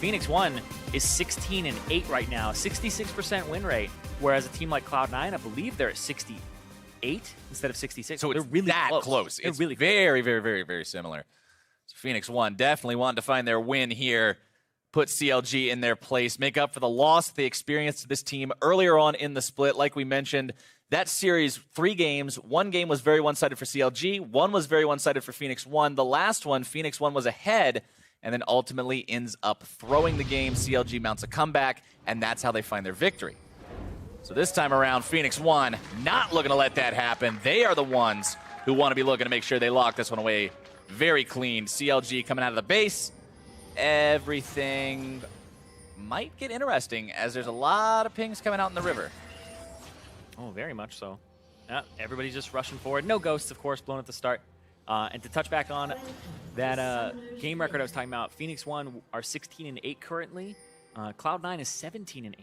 Phoenix1 is 16-8 right now, 66% win rate, whereas a team like Cloud9, I believe they're at 68 instead of 66. So they're it's really that close. They're It's really very, very, very, very similar. So Phoenix1 definitely wanting to find their win here, put CLG in their place, make up for the loss they experienced to this team earlier on in the split. Like we mentioned, that series, 3 games. 1 game was very one-sided for CLG. 1 was very one-sided for Phoenix1. The last one, Phoenix1 was ahead, and then ultimately ends up throwing the game. CLG mounts a comeback, and that's how they find their victory. So this time around, Phoenix1 not looking to let that happen. They are the ones who want to be looking to make sure they lock this one away very clean. CLG coming out of the base. Everything might get interesting as there's a lot of pings coming out in the river. Oh, very much so. Everybody's just rushing forward. No ghosts, of course, blown at the start. And to touch back on that game record I was talking about, Phoenix1 are 16-8 currently. Cloud9 is 17-8.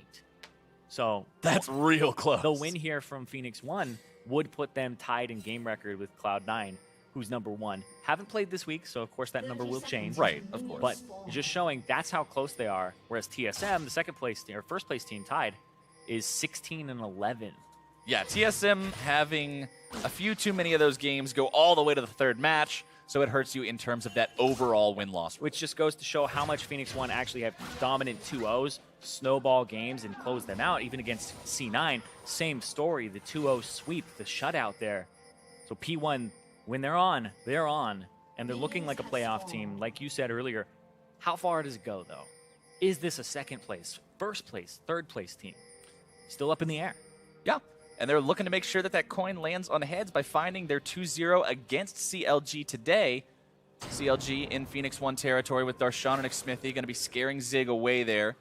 So that's real close. The win here from Phoenix1 would put them tied in game record with Cloud9, who's number 1. Haven't played this week, so of course that number will change. Right, of course. But just showing that's how close they are. Whereas TSM, the second place or first place team tied, is 16-11. Yeah, TSM having a few too many of those games go all the way to the 3rd match, so it hurts you in terms of that overall win-loss. Which just goes to show how much Phoenix1 actually have dominant 2-0s, snowball games, and close them out. Even against C9, same story, the 2-0 sweep, the shutout there. So P1, when they're on, and they're looking like a playoff team. Like you said earlier, how far does it go, though? Is this a 2nd place, 1st place, 3rd place team? Still up in the air. Yeah. And they're looking to make sure that that coin lands on heads by finding their 2-0 against CLG today. CLG in Phoenix1 territory with Darshan and Xmithie going to be scaring Zig away there.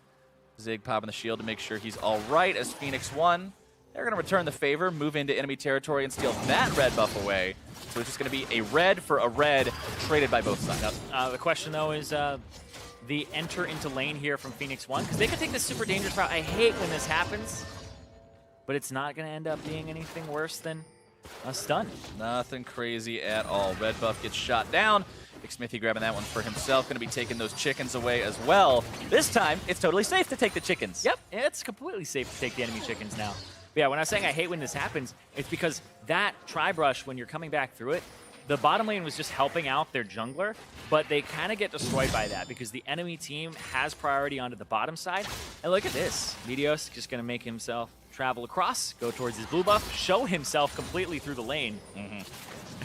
Zig popping the shield to make sure he's all right as Phoenix1. They're going to return the favor, move into enemy territory, and steal that red buff away. So it's just going to be a red for a red traded by both sides. The question, though, is the enter into lane here from Phoenix1, because they could take this super dangerous route. I hate when this happens. But it's not going to end up being anything worse than a stun. Nothing crazy at all. Red buff gets shot down. Xmithie grabbing that one for himself. Going to be taking those chickens away as well. This time, it's totally safe to take the chickens. Yep, it's completely safe to take the enemy chickens now. But yeah, when I was saying I hate when this happens, it's because that tri-brush, when you're coming back through it, the bottom lane was just helping out their jungler, but they kind of get destroyed by that because the enemy team has priority onto the bottom side. And look at this. Meteos just going to make himself travel across, go towards his blue buff, show himself completely through the lane.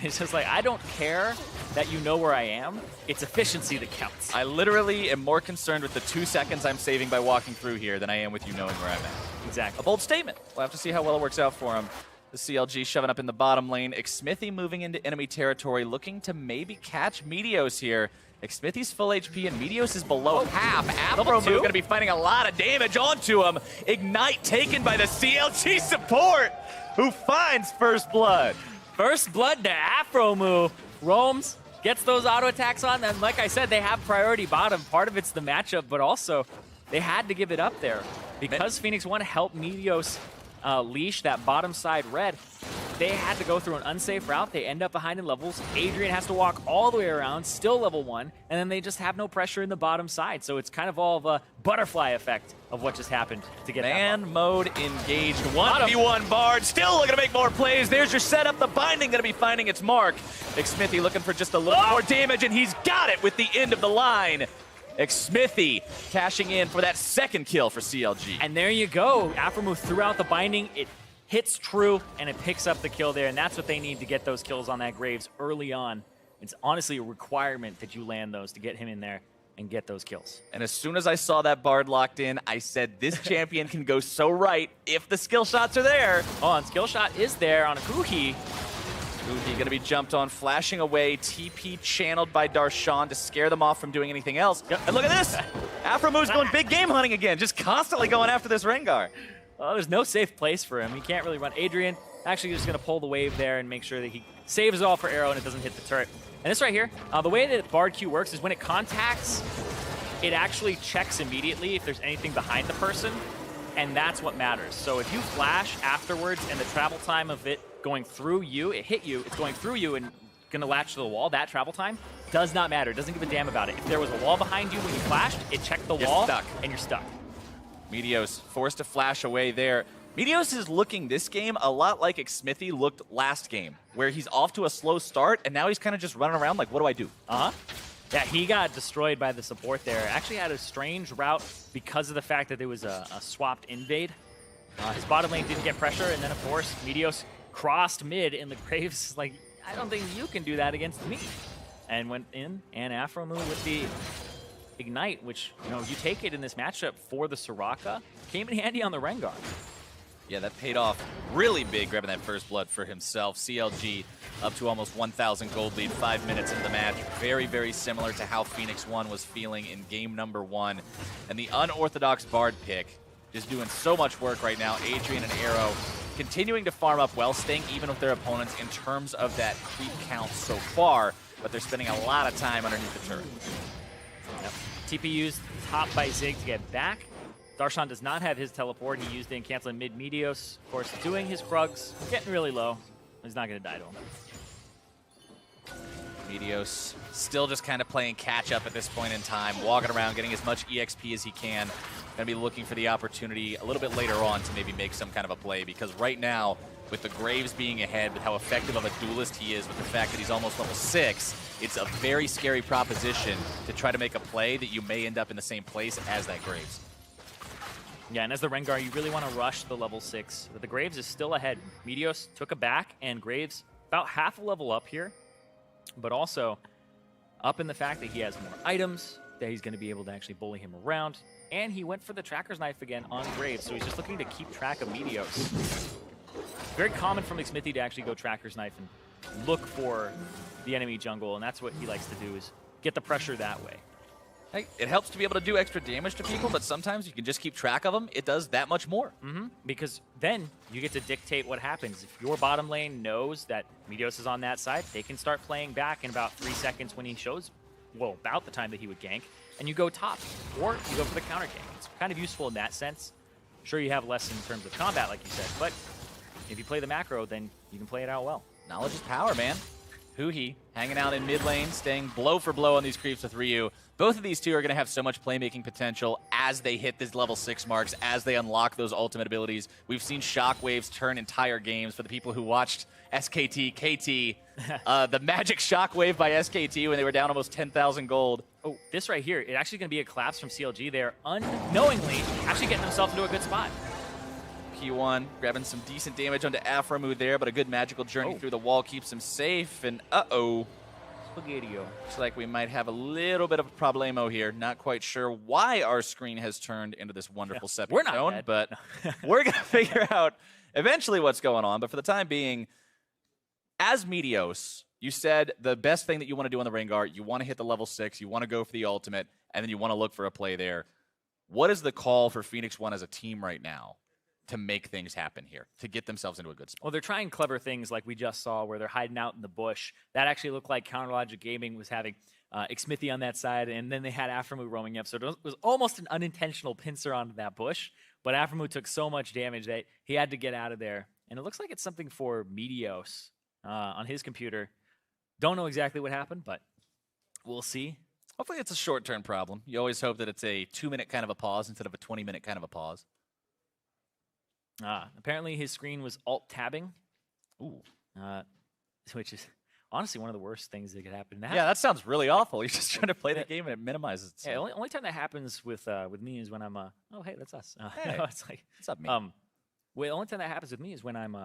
It's just like, I don't care that you know where I am. It's efficiency that counts. I literally am more concerned with the 2 seconds I'm saving by walking through here than I am with you knowing where I'm at. Exactly. A bold statement. We'll have to see how well it works out for him. The CLG shoving up in the bottom lane. Xmithie moving into enemy territory, looking to maybe catch Meteos here. Xmithie's full HP and Meteos is below half. Afro move going to be fighting a lot of damage onto him. Ignite taken by the CLG support, who finds first blood. First blood to Afro move. Roams, gets those auto attacks on, and like I said, they have priority bottom. Part of it's the matchup, but also they had to give it up there. Because Phoenix1 helped Meteos leash that bottom side red, they had to go through an unsafe route. They end up behind in levels. Adrian has to walk all the way around, still level 1, and then they just have no pressure in the bottom side. So it's kind of all of a butterfly effect of what just happened to get Man that mode engaged. 1v1 Bard, still looking to make more plays. There's your setup. The binding going to be finding its mark. Xmithie looking for just a little more damage, and he's got it with the end of the line. Xmithie cashing in for that 2nd kill for CLG. And there you go. Afromove threw out the binding. It hits true, and it picks up the kill there, and that's what they need to get those kills on that Graves early on. It's honestly a requirement that you land those to get him in there and get those kills. And as soon as I saw that Bard locked in, I said this champion can go so right if the skill shots are there. Oh, and skill shot is there on Akuhi. Ugi going to be jumped on, flashing away, TP channeled by Darshan to scare them off from doing anything else. Yep. And look at this! Afromove's going big game hunting again, just constantly going after this Rengar. Oh, there's no safe place for him. He can't really run. Adrian actually just going to pull the wave there and make sure that he saves all for arrow and it doesn't hit the turret. And this right here, the way that Bard Q works is when it contacts, it actually checks immediately if there's anything behind the person, and that's what matters. So if you flash afterwards and the travel time of it going through you, it hit you, it's going through you and going to latch to the wall, that travel time, does not matter. It doesn't give a damn about it. If there was a wall behind you when you flashed, it checked the You're wall, stuck. and you're stuck. Meteos forced to flash away there. Meteos is looking this game a lot like Xmithy looked last game, where he's off to a slow start, and now he's kind of just running around like, what do I do? Yeah, he got destroyed by the support there. Actually had a strange route because of the fact that there was a swapped invade. His bottom lane didn't get pressure, and then, of course, Meteos crossed mid, and the Graves like, I don't think you can do that against me. And went in, and Afromu with the Ignite, which, you know, you take it in this matchup for the Soraka, came in handy on the Rengar. Yeah, that paid off really big, grabbing that first blood for himself. CLG up to almost 1,000 gold lead 5 minutes into the match. Very, very similar to how Phoenix1 was feeling in game number 1. And the unorthodox Bard pick is doing so much work right now. Adrian and Arrow continuing to farm up well, staying even with their opponents in terms of that creep count so far, but they're spending a lot of time underneath the turret. Yep. TP used top by Zig to get back. Darshan does not have his teleport. He used it in canceling mid Meteos. Of course, doing his Krugs, getting really low. He's not going to die to him. Meteos still just kind of playing catch up at this point in time, walking around, getting as much EXP as he can. Going to be looking for the opportunity a little bit later on to maybe make some kind of a play, because right now, with the Graves being ahead, with how effective of a duelist he is, with the fact that he's almost level 6, it's a very scary proposition to try to make a play that you may end up in the same place as that Graves. Yeah, and as the Rengar, you really want to rush the level 6. But the Graves is still ahead. Meteos took a back, and Graves about half a level up here, but also up in the fact that he has more items, that he's going to be able to actually bully him around, and he went for the Tracker's Knife again on Graves, so he's just looking to keep track of Meteos. Very common from Xmithy to actually go Tracker's Knife and look for the enemy jungle, and that's what he likes to do, is get the pressure that way. Hey, it helps to be able to do extra damage to people, but sometimes you can just keep track of them. It does that much more. Because then you get to dictate what happens. If your bottom lane knows that Meteos is on that side, they can start playing back in about 3 seconds when he shows, well, about the time that he would gank, and you go top, or you go for the counter gank. It's kind of useful in that sense. Sure, you have less in terms of combat, like you said, but if you play the macro, then you can play it out well. Knowledge is power, man. Huhi hanging out in mid lane, staying blow for blow on these creeps with Ryu. Both of these two are going to have so much playmaking potential as they hit these level 6 marks, as they unlock those ultimate abilities. We've seen shockwaves turn entire games. For the people who watched SKT, KT, the magic shockwave by SKT when they were down almost 10,000 gold. Oh, this right here, it's actually going to be a collapse from CLG there, unknowingly actually getting themselves into a good spot. P1 grabbing some decent damage onto Afromu there, but a good magical journey through the wall keeps him safe, and Spaghetti-o. looks like we might have a little bit of a problemo here. Not quite sure why our screen has turned into this wonderful stepping stone, but we're going to figure out eventually what's going on. But for the time being, as Meteos, you said the best thing that you want to do on the Rengar, you want to hit the level 6, you want to go for the ultimate, and then you want to look for a play there. What is the call for Phoenix1 as a team right now to make things happen here, to get themselves into a good spot? Well, they're trying clever things like we just saw where they're hiding out in the bush. That actually looked like Counterlogic Gaming was having Xmithy on that side, and then they had Afromu roaming up. So it was almost an unintentional pincer onto that bush, but Afromu took so much damage that he had to get out of there. And it looks like it's something for Meteos on his computer. Don't know exactly what happened, but we'll see. Hopefully it's a short-term problem. You always hope that it's a 2-minute kind of a pause instead of a 20-minute kind of a pause. Apparently his screen was alt-tabbing, which is honestly one of the worst things that could happen now. Yeah, that sounds really awful. You're just trying to play the game and it minimizes itself. Yeah, only time that happens with me is when I'm oh hey, that's us. Hey, no, it's like what's up, me? well, the only time that happens with me is when I'm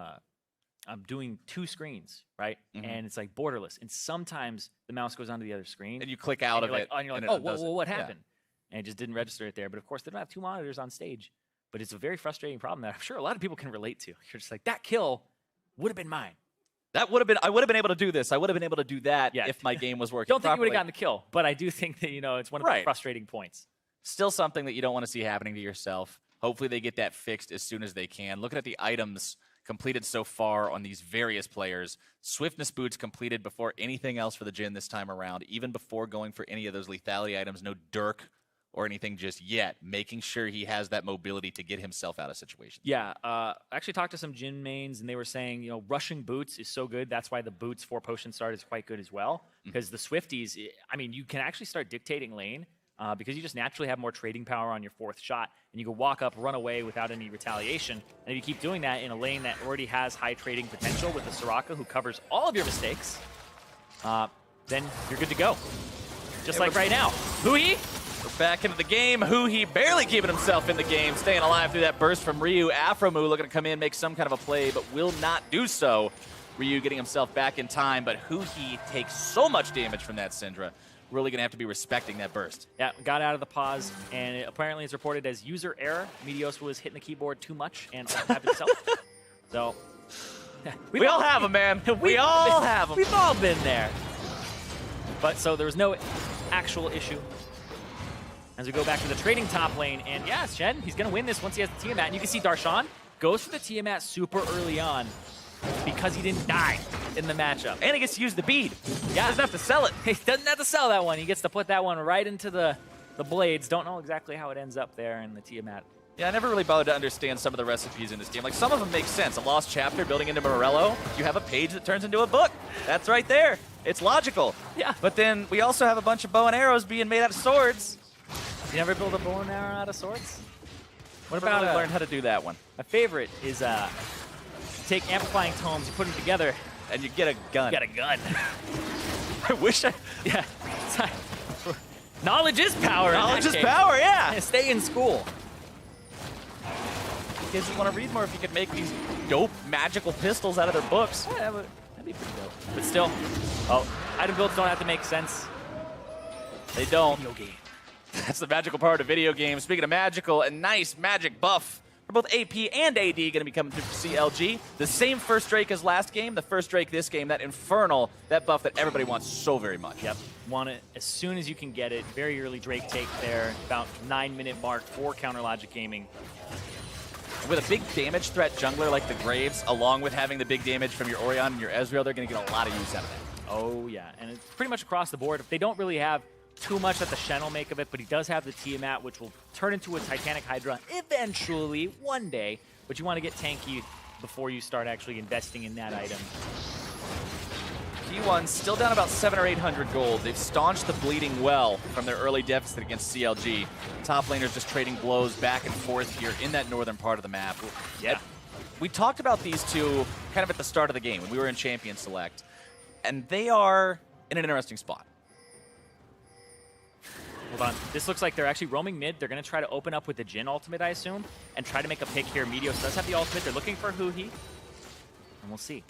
doing 2 screens, right? And it's like borderless, and sometimes the mouse goes onto the other screen, and you click out of it, and you're like, oh, well, what happened? Yeah. And it just didn't register it there. But of course, they don't have 2 monitors on stage. But it's a very frustrating problem that I'm sure a lot of people can relate to. You're just like, that kill would have been mine. That would have been. I would have been able to do this. I would have been able to do that if my game was working. Don't think properly. you would have gotten the kill, but I do think that it's one of the frustrating points. Still something that you don't want to see happening to yourself. Hopefully they get that fixed as soon as they can. Looking at the items completed so far on these various players, Swiftness boots completed before anything else for the Jhin this time around, even before going for any of those lethality items. No Dirk or anything just yet, making sure he has that mobility to get himself out of situations. Yeah, I actually talked to some Jin mains, and they were saying, rushing boots is so good. That's why the boots for potion start is quite good as well. Because the Swifties, I mean, you can actually start dictating lane because you just naturally have more trading power on your 4th shot, and you can walk up, run away without any retaliation. And if you keep doing that in a lane that already has high trading potential with the Soraka, who covers all of your mistakes, then you're good to go. Just like right now. Hui! We're back into the game. He barely keeping himself in the game, staying alive through that burst from Ryu. Afromu looking to come in, make some kind of a play, but will not do so. Ryu getting himself back in time, but He takes so much damage from that Syndra. Really going to have to be respecting that burst. Yeah, got out of the pause, and it apparently is reported as user error. Meteos was hitting the keyboard too much and tapped himself. So, we all have them, man. We all have them. We've all been there. But so there was no actual issue. As we go back to the trading top lane, and yeah, Shen, he's going to win this once he has the Tiamat. And you can see Darshan goes for the Tiamat super early on because he didn't die in the matchup. And he gets to use the bead. Yeah. Doesn't have to sell it. He doesn't have to sell that one. He gets to put that one right into the blades. Don't know exactly how it ends up there in the Tiamat. Yeah, I never really bothered to understand some of the recipes in this game. Like, some of them make sense. A lost chapter building into Morello. You have a page that turns into a book. That's right there. It's logical. Yeah. But then we also have a bunch of bow and arrows being made out of swords. You never build a bow and arrow out of swords? What about I learned how to do that one? My favorite is take amplifying tomes, you put them together, and you get a gun. You got a gun. I wish I... Yeah. Knowledge is power. Knowledge is power, yeah. Stay in school. Kids would want to read more if you could make these dope magical pistols out of their books. Yeah, that'd be pretty dope. But still, item builds don't have to make sense. They don't. Video game. That's the magical part of video games. Speaking of magical, a nice magic buff for both AP and AD going to be coming through for CLG. The same first Drake as last game, the first Drake this game, that Infernal, that buff that everybody wants so very much. Yep, want it as soon as you can get it. Very early Drake take there, about 9-minute mark for Counter Logic Gaming. With a big damage threat jungler like the Graves, along with having the big damage from your Orion and your Ezreal, they're going to get a lot of use out of that. Oh, yeah, and it's pretty much across the board. If they don't really have too much that the Shen will make of it, but he does have the Tiamat, which will turn into a Titanic Hydra eventually, one day, but you want to get tanky before you start actually investing in that item. P1 still down about 700 or 800 gold. They've staunched the bleeding well from their early deficit against CLG. Top laners just trading blows back and forth here in that northern part of the map. Yeah. We talked about these two kind of at the start of the game when we were in Champion Select, and they are in an interesting spot. Hold on. This looks like they're actually roaming mid. They're going to try to open up with the Jhin ultimate, I assume, and try to make a pick here. Meteos does have the ultimate. They're looking for Hui, and we'll see.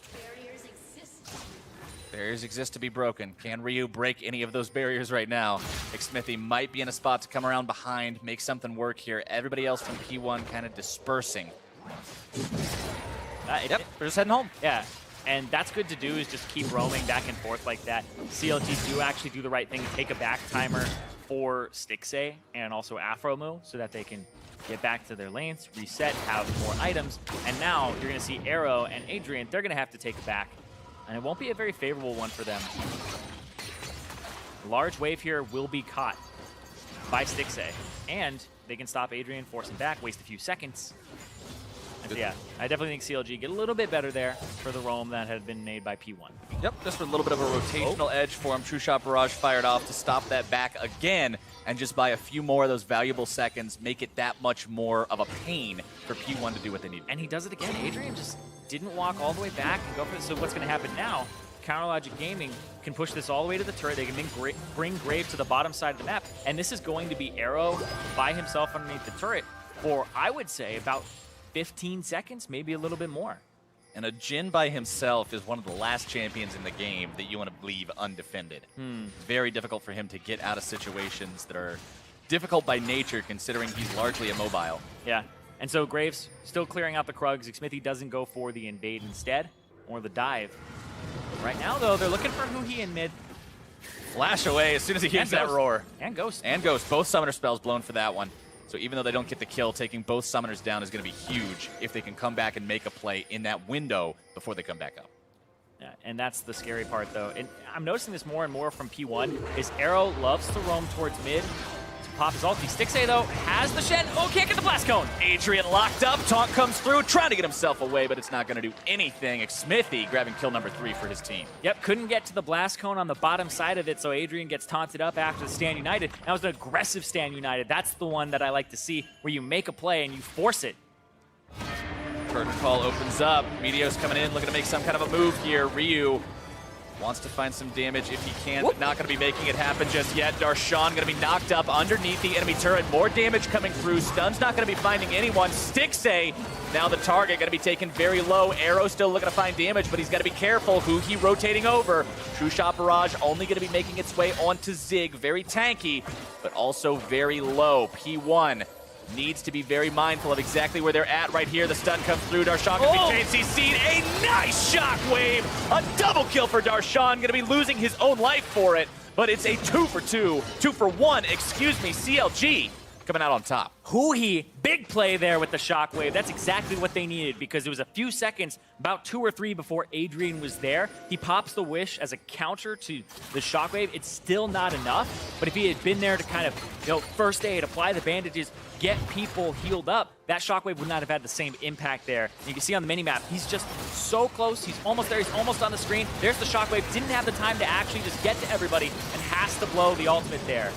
Barriers exist to be broken. Can Ryu break any of those barriers right now? Xmithie might be in a spot to come around behind, make something work here. Everybody else from P1 kind of dispersing. Yep, they're just heading home. Yeah, and that's good to do, is just keep roaming back and forth like that. CLG do actually do the right thing, take a back timer for Stixxay and also Afromu so that they can get back to their lanes, reset, have more items, and now you're going to see Arrow and Adrian, they're going to have to take it back, and it won't be a very favorable one for them. Large wave here will be caught by Stixxay, and they can stop Adrian, force him back, waste a few seconds. And so yeah, I definitely think CLG get a little bit better there for the roam that had been made by P1. Yep, just for a little bit of a rotational edge for him. True Shot Barrage fired off to stop that back again, and just by a few more of those valuable seconds, make it that much more of a pain for P1 to do what they need. And he does it again. Adrian just didn't walk all the way back and go for this. So what's going to happen now? Counter Logic Gaming can push this all the way to the turret. They can bring Grave to the bottom side of the map, and this is going to be Arrow by himself underneath the turret for, I would say, about 15 seconds, maybe a little bit more. And a Jhin by himself is one of the last champions in the game that you want to leave undefended. Very difficult for him to get out of situations that are difficult by nature, considering he's largely immobile. Yeah, and so Graves still clearing out the Krugs. Xmithie doesn't go for the invade instead, or the dive. Right now, though, they're looking for Hui in mid. Flash away as soon as he hears that roar. And Ghost. And Ghost. Both summoner spells blown for that one. So even though they don't get the kill, taking both summoners down is going to be huge if they can come back and make a play in that window before they come back up. Yeah, and that's the scary part, though. And I'm noticing this more and more from P1, is Arrow loves to roam towards mid. It's pop his ulti. Stixay, though, has the Shen. Oh, can't get the Blast Cone. Adrian locked up. Taunt comes through, trying to get himself away, but it's not going to do anything. Smithy grabbing kill number 3 for his team. Yep, couldn't get to the Blast Cone on the bottom side of it, so Adrian gets taunted up after the Stand United. That was an aggressive Stand United. That's the one that I like to see, where you make a play and you force it. Curtain call opens up. Meteos coming in, looking to make some kind of a move here. Ryu wants to find some damage if he can, but not going to be making it happen just yet. Darshan going to be knocked up underneath the enemy turret. More damage coming through. Stun's not going to be finding anyone. Stixay, now the target, going to be taken very low. Arrow still looking to find damage, but he's got to be careful. Who he rotating over. True Shot Barrage only going to be making its way onto Zig. Very tanky, but also very low. P1 needs to be very mindful of exactly where they're at right here. The stun comes through. Darshan going to be JCC'd. A nice shockwave. A double kill for Darshan. Going to be losing his own life for it. But it's a 2 for 2. 2 for 1, excuse me. CLG coming out on top. Huhi, big play there with the shockwave. That's exactly what they needed, because it was a few seconds, about 2 or 3 before Adrian was there. He pops the wish as a counter to the shockwave. It's still not enough, but if he had been there to kind of, first aid, apply the bandages, get people healed up, that shockwave would not have had the same impact there. You can see on the minimap, he's just so close. He's almost there. He's almost on the screen. There's the shockwave. Didn't have the time to actually just get to everybody and has to blow the ultimate there.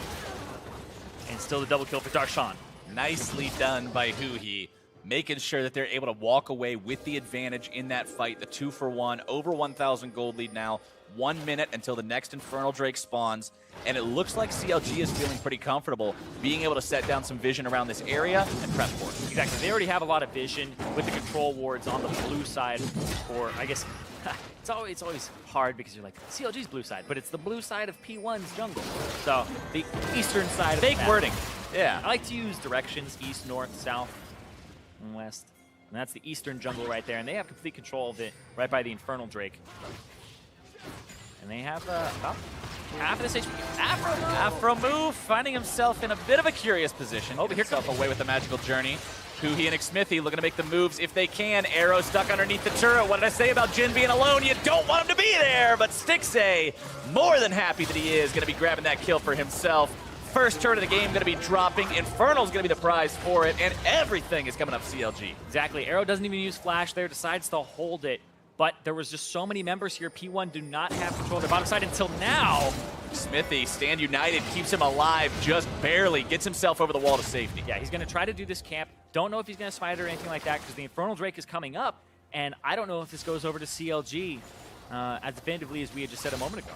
And still the double kill for Darshan. Nicely done by Huhi, making sure that they're able to walk away with the advantage in that fight. The 2 for 1, over 1,000 gold lead now. 1 minute until the next Infernal Drake spawns, and it looks like CLG is feeling pretty comfortable being able to set down some vision around this area and prep for it. Exactly. They already have a lot of vision with the control wards on the blue side, or I guess it's always hard because you're like, CLG's blue side, but it's the blue side of P1's jungle. So the eastern side of the map. Wording. Yeah. I like to use directions, east, north, south, and west. And that's the eastern jungle right there, and they have complete control of it right by the Infernal Drake. And they have about half of this HP. Afro move, finding himself in a bit of a curious position. Oh, but here himself away with the magical journey. Huhi and Smithy looking to make the moves if they can. Arrow stuck underneath the turret. What did I say about Jin being alone? You don't want him to be there, but Stixay, more than happy that he is, going to be grabbing that kill for himself. First turret of the game going to be dropping. Infernal's going to be the prize for it, and everything is coming up CLG. Exactly. Arrow doesn't even use flash there, decides to hold it. But there was just so many members here. P1 do not have control of their bottom side until now. Smithy, Stand United, keeps him alive just barely, gets himself over the wall to safety. Yeah, he's going to try to do this camp. Don't know if he's going to smite or anything like that because the Infernal Drake is coming up. And I don't know if this goes over to CLG as definitively as we had just said a moment ago.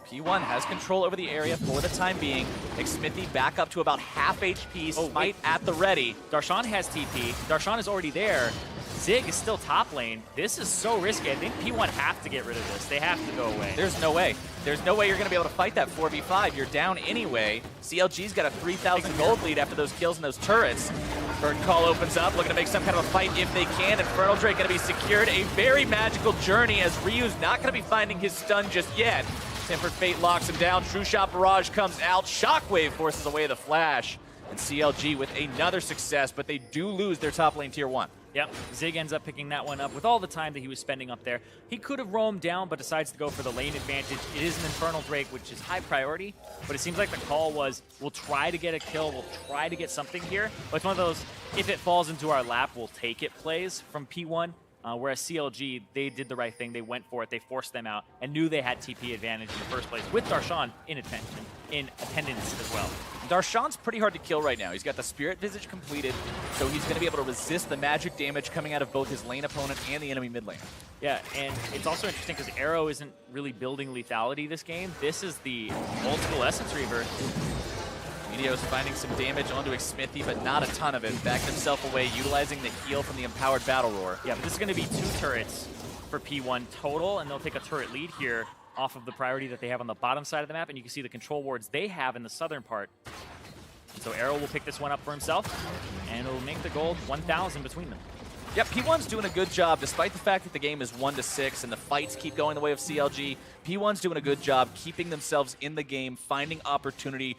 P1 has control over the area for the time being. Smithy back up to about half HP, smite at the ready. Darshan has TP. Darshan is already there. Zig is still top lane. This is so risky. I think P1 have to get rid of this. They have to go away. There's no way. There's no way you're going to be able to fight that 4v5. You're down anyway. CLG's got a 3,000 gold lead after those kills and those turrets. Curtain call opens up, looking to make some kind of a fight if they can. Infernal Drake going to be secured. A very magical journey as Ryu's not going to be finding his stun just yet. Tempered Fate locks him down. True Shot Barrage comes out. Shockwave forces away the flash. And CLG with another success, but they do lose their top lane tier 1. Yep, Zig ends up picking that one up with all the time that he was spending up there. He could have roamed down, but decides to go for the lane advantage. It is an Infernal Drake, which is high priority, but it seems like the call was, we'll try to get a kill, we'll try to get something here. But it's one of those, if it falls into our lap, we'll take it plays from P1. Whereas CLG, they did the right thing. They went for it. They forced them out and knew they had TP advantage in the first place with Darshan in attendance as well. Darshan's pretty hard to kill right now. He's got the Spirit Visage completed, so he's going to be able to resist the magic damage coming out of both his lane opponent and the enemy mid lane. Yeah, and it's also interesting because Arrow isn't really building lethality this game. This is the old school Essence Reaver. Meteos finding some damage onto Smithy, but not a ton of it. Backed himself away, utilizing the heal from the Empowered Battle Roar. Yeah, but this is going to be 2 turrets for P1 total, and they'll take a turret lead here off of the priority that they have on the bottom side of the map, and you can see the control wards they have in the southern part. So Arrow will pick this one up for himself, and it'll make the gold 1,000 between them. Yep, P1's doing a good job, despite the fact that the game is 1-6 and the fights keep going the way of CLG. P1's doing a good job keeping themselves in the game, finding opportunity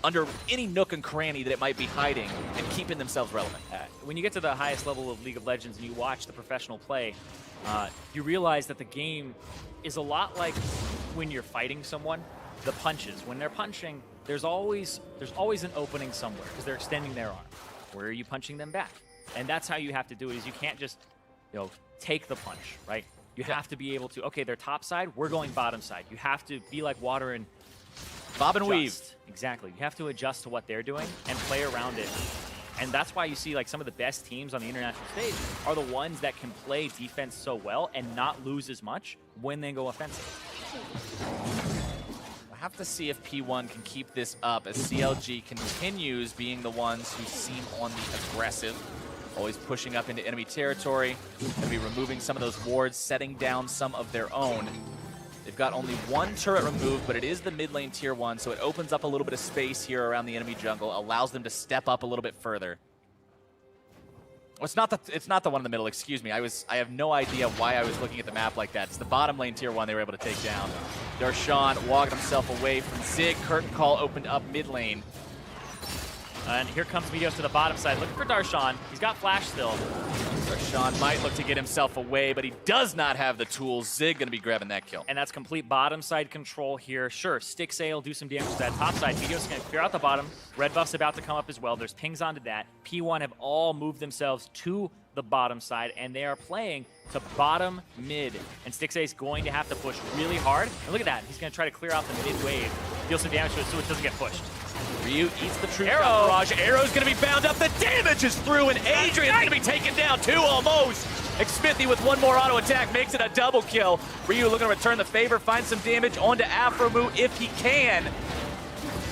under any nook and cranny that it might be hiding, and keeping themselves relevant. When you get to the highest level of League of Legends and you watch the professional play, you realize that the game is a lot like when you're fighting someone. The punches, when they're punching, there's always an opening somewhere because they're extending their arm. Where are you punching them back? And that's how you have to do it. Is you can't just, take the punch, right? You have to be able to. Okay, they're top side. We're going bottom side. You have to be like water and bob and weave. Exactly. You have to adjust to what they're doing and play around it. And that's why you see like some of the best teams on the international stage are the ones that can play defense so well and not lose as much when they go offensive. We'll have to see if P1 can keep this up as CLG continues being the ones who seem on the aggressive. Always pushing up into enemy territory. Going to be removing some of those wards, setting down some of their own. They've got only one turret removed, but it is the mid lane tier 1, so it opens up a little bit of space here around the enemy jungle, allows them to step up a little bit further. Oh, it's not the one in the middle, excuse me. I have no idea why I was looking at the map like that. It's the bottom lane tier 1 they were able to take down. Darshan walking himself away from Zig. Curtain Call opened up mid lane. And here comes Meteos to the bottom side, looking for Darshan. He's got flash still. Darshan might look to get himself away, but he does not have the tools. Zig going to be grabbing that kill. And that's complete bottom side control here. Sure, Stixay will do some damage to that top side. Meteos going to clear out the bottom. Red buff's about to come up as well. There's pings onto that. P1 have all moved themselves to the bottom side, and they are playing to bottom mid. And Stixay is going to have to push really hard. And look at that. He's going to try to clear out the mid wave. Deal some damage to it so it doesn't get pushed. Ryu eats the true Arrow. barrage. Arrow's going to be bound up. The damage is through, and Adrian's going to be taken down too, almost. Xmithie with one more auto attack makes it a double kill. Ryu looking to return the favor, find some damage onto Afromu if he can.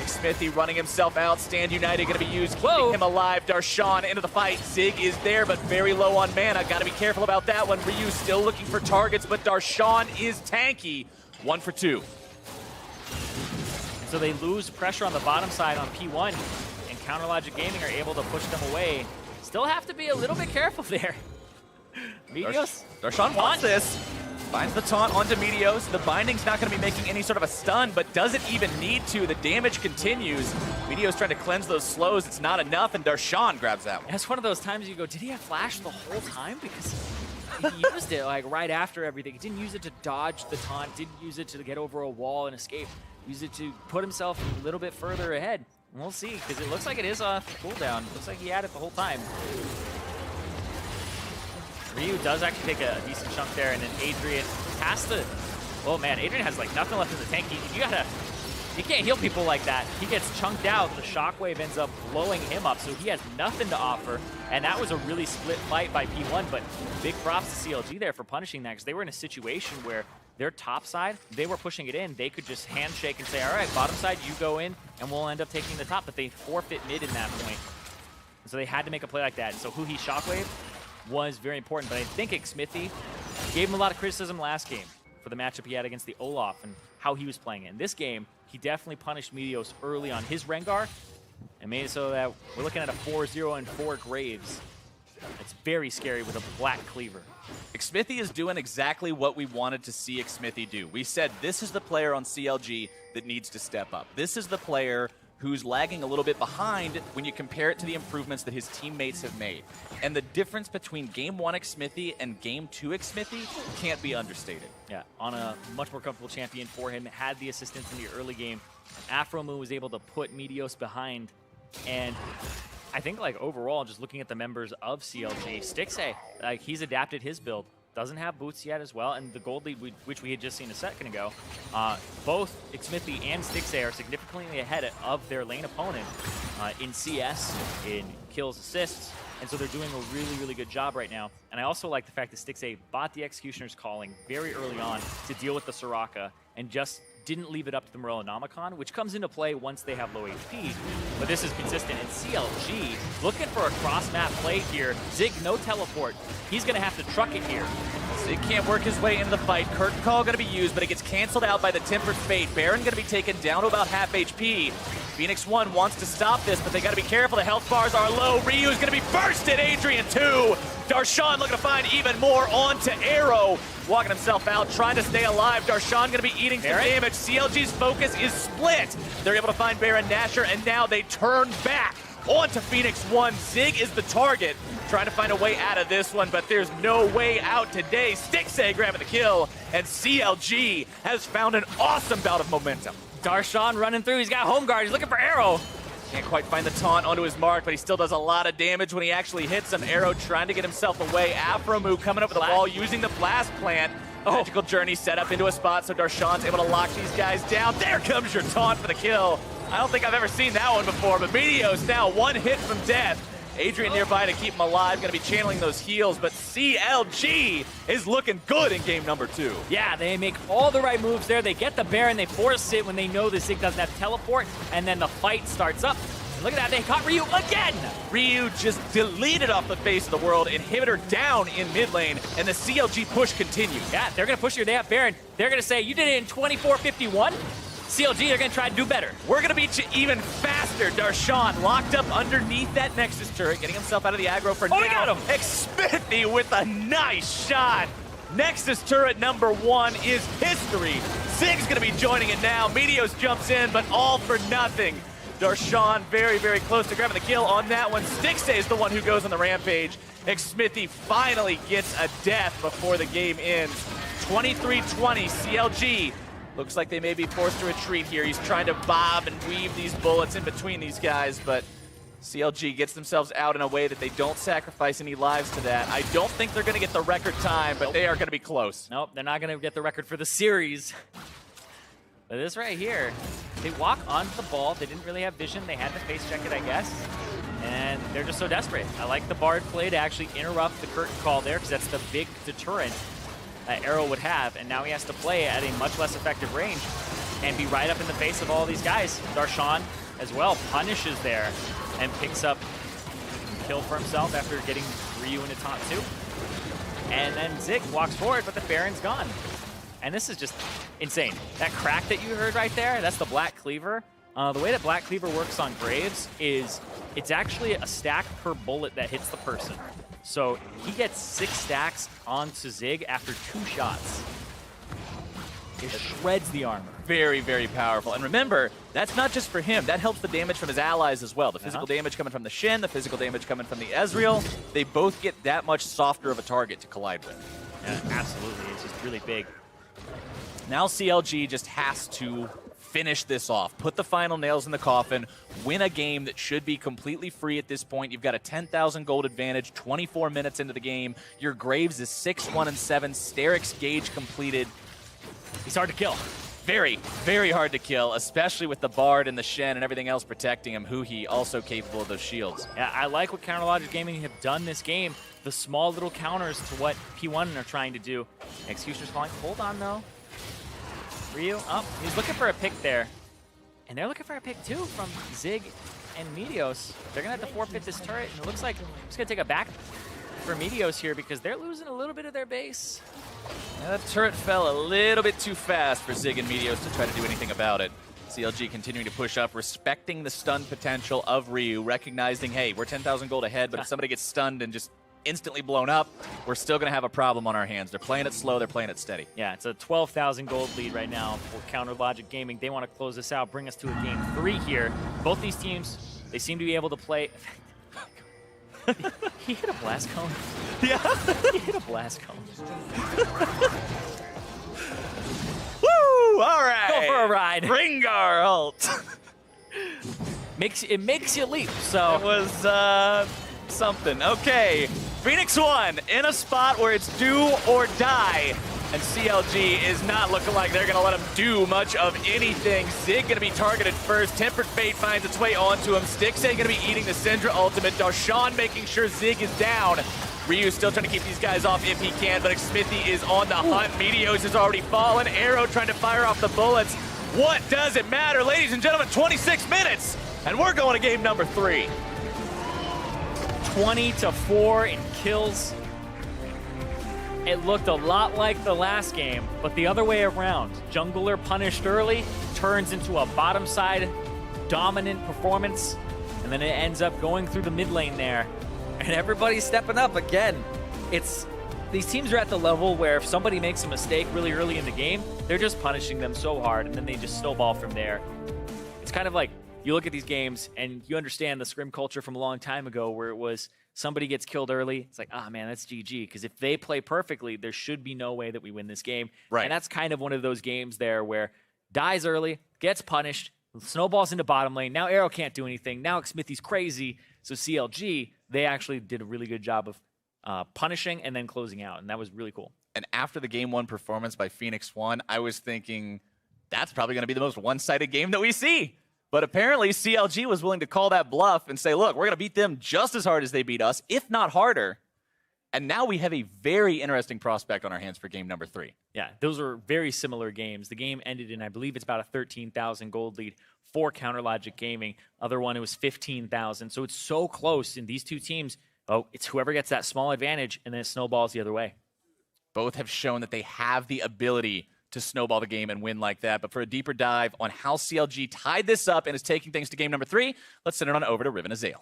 Xmithie running himself out. Stand United going to be used, keeping him alive. Darshan into the fight. Zig is there, but very low on mana. Got to be careful about that one. Ryu still looking for targets, but Darshan is tanky. 1 for 2. So they lose pressure on the bottom side on P1, and Counter Logic Gaming are able to push them away. Still have to be a little bit careful there. Meteos? Darshan wants this. Finds the taunt onto Meteos. The binding's not going to be making any sort of a stun, but doesn't even need to. The damage continues. Meteos trying to cleanse those slows. It's not enough, and Darshan grabs that one. That's one of those times you go, did he have flash the whole time? Because he used it like right after everything. He didn't use it to dodge the taunt, didn't use it to get over a wall and escape. Use it to put himself a little bit further ahead. We'll see, because it looks like it is a cooldown. Looks like he had it the whole time. Ryu does actually take a decent chunk there, and then Adrian has to... Oh man, Adrian has like nothing left in the tank. You can't heal people like that. He gets chunked out. The shockwave ends up blowing him up, so he has nothing to offer. And that was a really split fight by P1, but big props to CLG there for punishing that, because they were in a situation where their top side, they were pushing it in. They could just handshake and say, all right, bottom side, you go in, and we'll end up taking the top. But they forfeit mid in that point. And so they had to make a play like that. So Huhi Shockwave was very important. But I think Xmithie gave him a lot of criticism last game for the matchup he had against the Olaf and how he was playing it. In this game, he definitely punished Meteos early on his Rengar and made it so that we're looking at a 4-0 and 4 Graves. It's very scary with a black cleaver. Xmithie is doing exactly what we wanted to see Xmithie do. We said this is the player on CLG that needs to step up. This is the player who's lagging a little bit behind when you compare it to the improvements that his teammates have made. And the difference between Game 1 Xmithie and Game 2 Xmithie can't be understated. Yeah, on a much more comfortable champion for him. Had the assistance in the early game. Afromu was able to put Meteos behind, and I think like overall, just looking at the members of CLG, Stixay, like he's adapted his build. Doesn't have boots yet as well, and the gold lead, which we had just seen a second ago, both Xmithie and Stixay are significantly ahead of their lane opponent in CS, in kills, assists, and so they're doing a really, really good job right now. And I also like the fact that Stixay bought the Executioner's Calling very early on to deal with the Soraka, and just didn't leave it up to the Morellonomicon, which comes into play once they have low HP. But this is consistent. And CLG, looking for a cross-map play here. Zig, no teleport. He's going to have to truck it here. Zig can't work his way into the fight. Curtain Call going to be used, but it gets canceled out by the Tempered Fate. Baron going to be taken down to about half HP. Phoenix1 wants to stop this, but they got to be careful. The health bars are low. Ryu is going to be bursted. Adrian too. Darshan looking to find even more onto Arrow. Walking himself out, trying to stay alive. Darshan going to be eating some damage. CLG's focus is split. They're able to find Baron Nashor, and now they turn back onto Phoenix1. Zig is the target, trying to find a way out of this one, but there's no way out today. Stixay grabbing the kill, and CLG has found an awesome bout of momentum. Darshan running through. He's got home guard. He's looking for Arrow. Can't quite find the taunt onto his mark, but he still does a lot of damage when he actually hits him. Arrow trying to get himself away. Afromu coming up with the wall, using the blast plant. Magical Journey set up into a spot, so Darshan's able to lock these guys down. There comes your taunt for the kill. I don't think I've ever seen that one before, but Meteos now one hit from death. Adrian nearby to keep him alive, going to be channeling those heals, but CLG is looking good in game number 2. Yeah, they make all the right moves there. They get the Baron, they force it when they know the Zig doesn't have teleport, and then the fight starts up. And look at that, they caught Ryu again! Ryu just deleted off the face of the world, inhibitor down in mid lane, and the CLG push continues. Yeah, they're going to push you. They have Baron. They're going to say, you did it in 24:51? CLG, they're going to try to do better. We're going to beat you even faster. Darshan locked up underneath that Nexus turret, getting himself out of the aggro for now. We got him! Xmithie with a nice shot. Nexus turret number 1 is history. Zig's going to be joining it now. Meteos jumps in, but all for nothing. Darshan very, very close to grabbing the kill on that one. Stixxay is the one who goes on the rampage. Xmithie finally gets a death before the game ends. 23-20, CLG. Looks like they may be forced to retreat here. He's trying to bob and weave these bullets in between these guys, but CLG gets themselves out in a way that they don't sacrifice any lives to that. I don't think they're going to get the record time, but they are going to be close. Nope, they're not going to get the record for the series. But this right here, they walk onto the ball. They didn't really have vision. They had to face check it, I guess. And they're just so desperate. I like the Bard play to actually interrupt the curtain call there, because that's the big deterrent that Arrow would have, and now he has to play at a much less effective range and be right up in the face of all these guys. Darshan as well punishes there and picks up a kill for himself after getting Ryu into taunt 2. And then Zig walks forward, but the Baron's gone. And this is just insane. That crack that you heard right there, that's the Black Cleaver. The way that Black Cleaver works on Graves is it's actually a stack per bullet that hits the person. So he gets 6 stacks onto Zig after 2 shots. It shreds the armor. Very, very powerful. And remember, that's not just for him. That helps the damage from his allies as well. The physical damage coming from the Shin, the physical damage coming from the Ezreal. They both get that much softer of a target to collide with. Yeah, absolutely. It's just really big. Now CLG just has to finish this off, put the final nails in the coffin, win a game that should be completely free at this point. You've got a 10,000 gold advantage, 24 minutes into the game. Your Graves is 6-1-7, Steric's gauge completed. He's hard to kill. Very, very hard to kill, especially with the Bard and the Shen and everything else protecting him. Huhi also capable of those shields. Yeah, I like what Counterlogic Gaming have done this game. The small little counters to what P1 are trying to do. Executioner's calling. Hold on, though. Ryu, he's looking for a pick there. And they're looking for a pick, too, from Zig and Meteos. They're going to have to forfeit this turret, and it looks like it's going to take a back for Meteos here because they're losing a little bit of their base. Yeah, that turret fell a little bit too fast for Zig and Meteos to try to do anything about it. CLG continuing to push up, respecting the stun potential of Ryu, recognizing, hey, we're 10,000 gold ahead, but if somebody gets stunned and just instantly blown up, we're still going to have a problem on our hands. They're playing it slow, they're playing it steady. Yeah, it's a 12,000 gold lead right now for Counterlogic Gaming. They want to close this out, bring us to a game 3 here. Both these teams, they seem to be able to play. He hit a blast cone. Yeah. He hit a blast cone. Woo! All right. Go for a ride. Ringar ult. It makes you leap, so. It was something. Okay. Phoenix1 in a spot where it's do or die. And CLG is not looking like they're going to let him do much of anything. Zig going to be targeted first. Tempered Fate finds its way onto him. Stixxay going to be eating the Syndra ultimate. Darshan making sure Zig is down. Ryu still trying to keep these guys off if he can, but Xmithie is on the hunt. Meteos has already fallen. Arrow trying to fire off the bullets. What does it matter? Ladies and gentlemen, 26 minutes, and we're going to game number 3. 20-4 in kills. It looked a lot like the last game, but the other way around. Jungler punished early, turns into a bottom side dominant performance, and then it ends up going through the mid lane there. And everybody's stepping up again. These teams are at the level where if somebody makes a mistake really early in the game, they're just punishing them so hard, and then they just snowball from there. It's kind of like you look at these games and you understand the scrim culture from a long time ago where it was somebody gets killed early. It's like, man, that's GG. Because if they play perfectly, there should be no way that we win this game. Right. And that's kind of one of those games there where dies early, gets punished, snowballs into bottom lane. Now Arrow can't do anything. Now Smithy's crazy. So CLG, they actually did a really good job of punishing and then closing out, and that was really cool. And after the game 1 performance by Phoenix1, I was thinking that's probably going to be the most one-sided game that we see. But apparently CLG was willing to call that bluff and say, look, we're going to beat them just as hard as they beat us, if not harder. And now we have a very interesting prospect on our hands for game number 3. Yeah, those are very similar games. The game ended in, I believe it's about a 13,000 gold lead for Counter Logic Gaming. Other one, it was 15,000. So it's so close. And these two teams, it's whoever gets that small advantage, and then it snowballs the other way. Both have shown that they have the ability to snowball the game and win like that. But for a deeper dive on how CLG tied this up and is taking things to game number 3, let's send it on over to Riven Azale.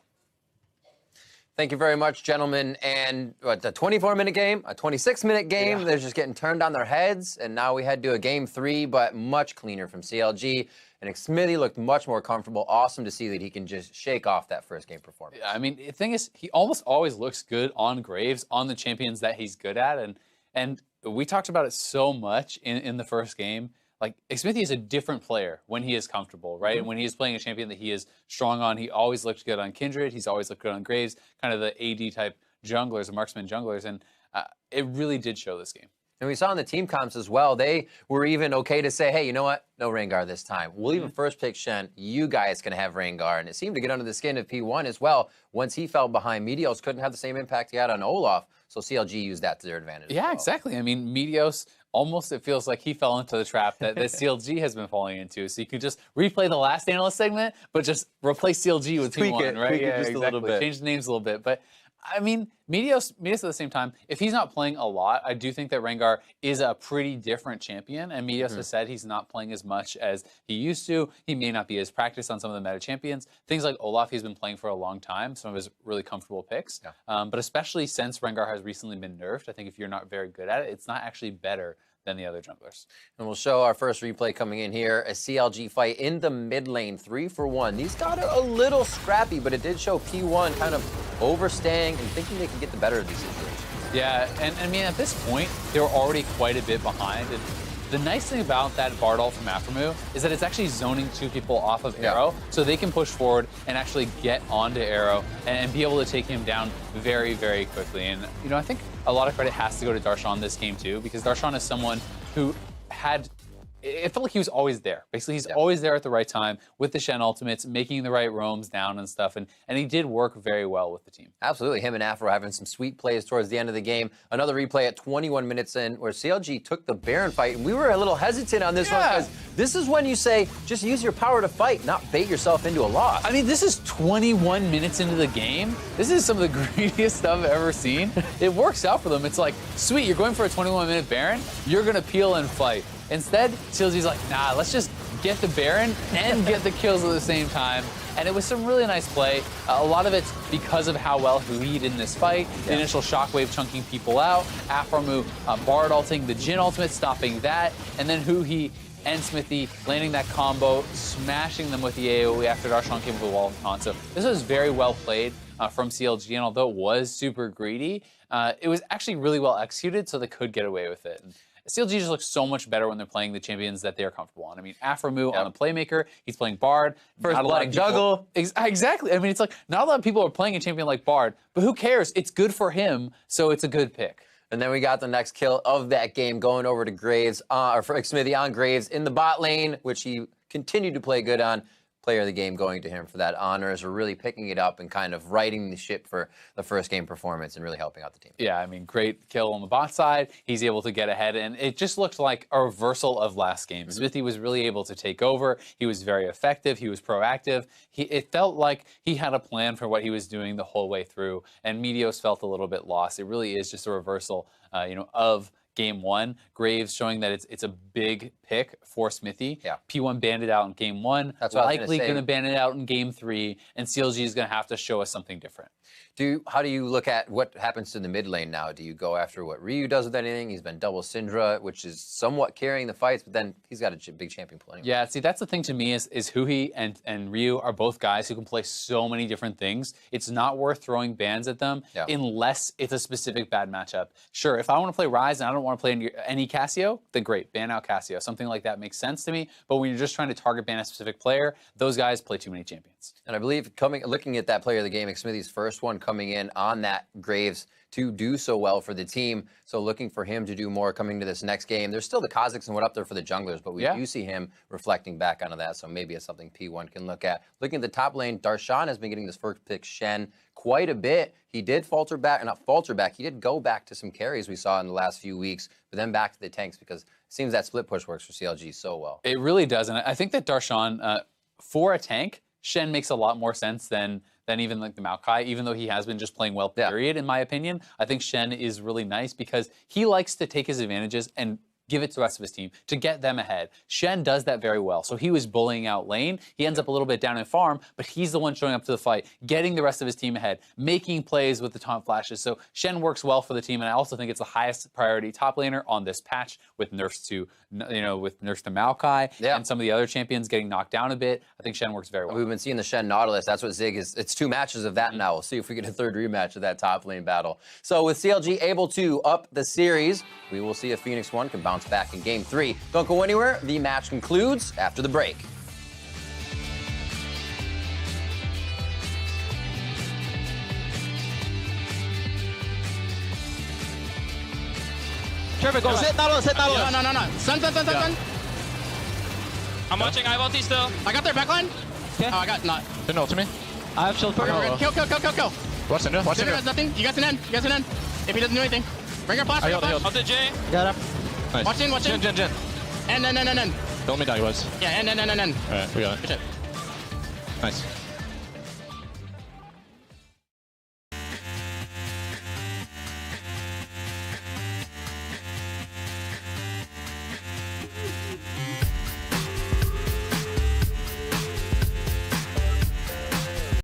Thank you very much, gentlemen. And a 24-minute game, a 26-minute game. Yeah. They're just getting turned on their heads. And now we head to a game 3, but much cleaner from CLG. And Smithy looked much more comfortable. Awesome to see that he can just shake off that first game performance. Yeah, I mean, the thing is, he almost always looks good on Graves, on the champions that he's good at. And we talked about it so much in the first game. Like, Smithy is a different player when he is comfortable, right? And when he is playing a champion that he is strong on, he always looked good on Kindred. He's always looked good on Graves, kind of the AD-type junglers, marksman junglers. And it really did show this game. And we saw in the team comps as well, they were even okay to say, hey, you know what? No Rengar this time. We'll even first pick Shen. You guys can have Rengar. And it seemed to get under the skin of P1 as well. Once he fell behind, Meteos couldn't have the same impact he had on Olaf. So CLG used that to their advantage. Yeah, exactly. I mean, Meteos, almost it feels like he fell into the trap that CLG has been falling into. So you could just replay the last analyst segment, but just replace CLG with P1, right? Yeah, just exactly. A little bit. Change the names a little bit. But I mean, Meteos at the same time, if he's not playing a lot, I do think that Rengar is a pretty different champion. And Meteos has said he's not playing as much as he used to. He may not be as practiced on some of the meta champions. Things like Olaf, he's been playing for a long time, some of his really comfortable picks. Yeah. But especially since Rengar has recently been nerfed, I think if you're not very good at it, it's not actually better than the other junglers. And we'll show our first replay coming in here, a CLG fight in the mid lane, 3-for-1. These got a little scrappy, but it did show P1 kind of overstaying and thinking they can get the better of these situations. Yeah, and I mean, at this point, they were already quite a bit behind. And the nice thing about that Bard ult from Aphromoo is that it's actually zoning 2 people off of Arrow, so they can push forward and actually get onto Arrow and be able to take him down very, very quickly. And, you know, I think a lot of credit has to go to Darshan this game, too, because Darshan is someone who had... It felt like he was always there. Basically, he's always there at the right time with the Shen ultimates, making the right roams down and stuff, and he did work very well with the team. Absolutely. Him and Afro having some sweet plays towards the end of the game. Another replay at 21 minutes in where CLG took the Baron fight, and we were a little hesitant on this one because this is when you say, just use your power to fight, not bait yourself into a loss. I mean, this is 21 minutes into the game. This is some of the greediest stuff I've ever seen. It works out for them. It's like, sweet, you're going for a 21-minute Baron, you're going to peel and fight. Instead, CLG's like, nah, let's just get the Baron and get the kills at the same time. And it was some really nice play. A lot of it's because of how well Huid in this fight. The initial shockwave chunking people out. Aphromoo Bard ulting, the Jhin ultimate stopping that. And then Huhi and Smithy landing that combo, smashing them with the AoE after Darshan came with the wall on. So this was very well played from CLG. And although it was super greedy, it was actually really well executed, so they could get away with it. And CLG just looks so much better when they're playing the champions that they are comfortable on. I mean, Aphromoo on the Playmaker, he's playing Bard. First blood juggle. Exactly. I mean, it's like, not a lot of people are playing a champion like Bard, but who cares? It's good for him, so it's a good pick. And then we got the next kill of that game going over to Graves, or for Smithy on Graves in the bot lane, which he continued to play good on. Player of the game going to him for that honor as we're really picking it up and kind of righting the ship for the first game performance and really helping out the team. Yeah, I mean, great kill on the bot side. He's able to get ahead, and it just looked like a reversal of last game. Smithy was really able to take over. He was very effective. He was proactive. It felt like he had a plan for what he was doing the whole way through, and Meteos felt a little bit lost. It really is just a reversal, of Game 1. Graves showing that it's a big pick for Smithy. Yeah. P1 banned it out in Game 1. That's what likely going to ban it out in Game 3, and CLG is going to have to show us something different. How do you look at what happens to the mid lane now? Do you go after what Ryu does with anything? He's been double Syndra, which is somewhat carrying the fights, but then he's got a big champion pool anyway. Yeah, see, that's the thing to me is Huhi and Ryu are both guys who can play so many different things. It's not worth throwing bans at them unless it's a specific bad matchup. Sure, if I want to play Ryze and I don't want to play any Cassio, then great, ban out Cassio. Something something like that makes sense to me. But when you're just trying to target ban a specific player, those guys play too many champions. And I believe looking at that player of the game, Smithy's first one coming in on that Graves to do so well for the team. So looking for him to do more coming to this next game. There's still the Kazakhs and what up there for the junglers, but we do see him reflecting back onto that. So maybe it's something P1 can look at. Looking at the top lane, Darshan has been getting this first pick Shen quite a bit. He did falter back, not falter back, he did go back to some carries we saw in the last few weeks, but then back to the tanks because it seems that split push works for CLG so well. It really does. And I think that Darshan, for a tank, Shen makes a lot more sense than even like the Maokai, even though he has been just playing well, period, in my opinion. I think Shen is really nice because he likes to take his advantages and give it to the rest of his team to get them ahead. Shen does that very well. So he was bullying out lane. He ends up a little bit down in farm, but he's the one showing up to the fight, getting the rest of his team ahead, making plays with the taunt flashes. So Shen works well for the team, and I also think it's the highest priority top laner on this patch with nerfs to, with nerfs to Maokai and some of the other champions getting knocked down a bit. I think Shen works very well. We've been seeing the Shen Nautilus. That's what Zig is. It's 2 matches of that now. We'll see if we get a third rematch of that top lane battle. So with CLG able to up the series, we will see if Phoenix1 can bounce back in Game 3. Don't go anywhere. The match concludes after the break. Trevor, go. Hit Nautilus, hit Nautilus. No. Stun. I'm watching. I have ulti still. I got their backline. Okay. Oh, I got not. Didn't ult to me. I have shield for Kill. Watch Syndra, watch Syndra Syndra. has nothing. You guys can end. If he doesn't do anything. Bring your flash. I healed. Ulti J. Got him. Nice. Watch in. Jin. End. Don't let me die, guys. Yeah, end. Alright, we got it. Good shit. Nice.